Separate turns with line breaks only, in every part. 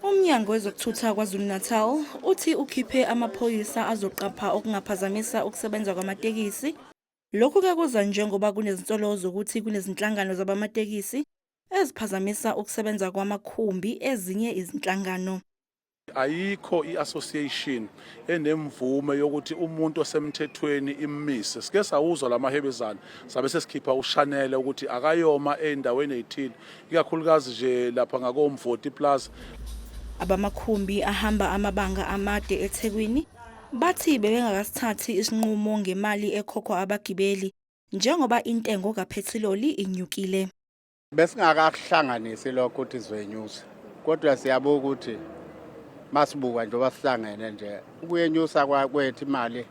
Umnyango wezokuthutha KwaZulu-Natal uthi ukhiphe amaphoyisa azoqapha okungaphazamisa ukusebenza kwamatekisi. Lokhu-ke kuza njengoba kunezinsolo zokuthi kunezinhlangano zabamatekisi eziphazamisa ukusebenza kwamakhumbi ezinye izinhlangano.
Ayikho i-association enemvume yokuthi umuntu osemthethweni imise. Sike sawuzwa lamahebezana sabe sesikhipha ushanele ukuthi akayoma endaweni ezithile, ikakhulukazi nje lapha ngakoMvoti Plaza.
Abamakhumbi ahamba amabanga amade eThekwini bathi bebengakasithathi isinqumo ngemali ekhokhwa abagibeli njengoba intengo kaphethiloli inyukile.
Besingakahlanganisi lokho ukuthi sizoyenyusa, kodwa siyabuka ukuthi masibuka njengoba sihlangene nje ukuyenyusa kwethu imali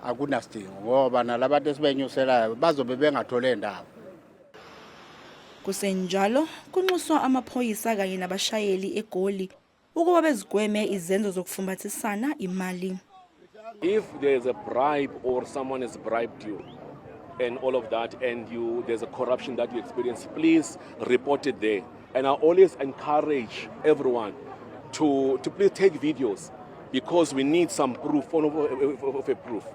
akunasidingo ngoba nalabantu esibenyuselayo bazobe bengathole ndawo.
Kusenjalo kunxuswa amaphoyisa kanye nabashayeli eGoli ukuba bezigweme izenzo zokufumbathisana imali.
If there's a bribe or someone has bribed you and all of that and there's a corruption that you experience, please report it there. And I always encourage everyone to please take videos because we need some proof of a proof.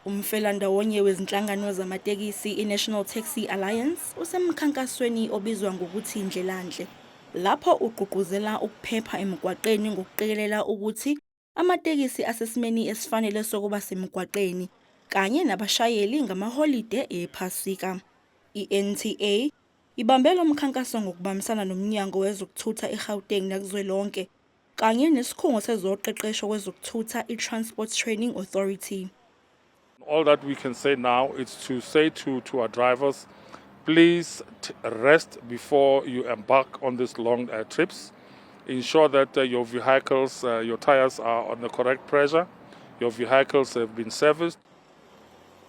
Umfelandawonye wezinhlangano zamatekisi iNational Taxi Alliance usemkhankasweni obizwa ngokuthi Indlelandle. Lapho ugqugquzela ukuphepha emgwaqeni ngokuqikelela ukuthi amatekisi asesimeni esifanele sokuba semgwaqeni kanye nabashayeli ngamaholide ePhasika. iNTA ibambela umkhankaso ngokubambisana nomnyango wezokuthutha eGauteng nakuzwelonke kanye nesikhungo sezoqeqesho kwezokuthutha iTransport Training Authority.
All that we can say now is to say to our drivers, please rest before you embark on these long trips. Ensure that your vehicles, your tires are on the correct pressure, your vehicles have been serviced.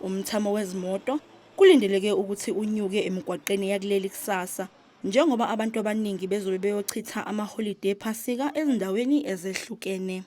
Umthamo wezimoto kulindeleke ukuthi unyuke emgwaqeni yakuleli kusasa njengoba abantu abaningi bezobe beyochitha amaholide ePhasika ezindaweni ezehlukene.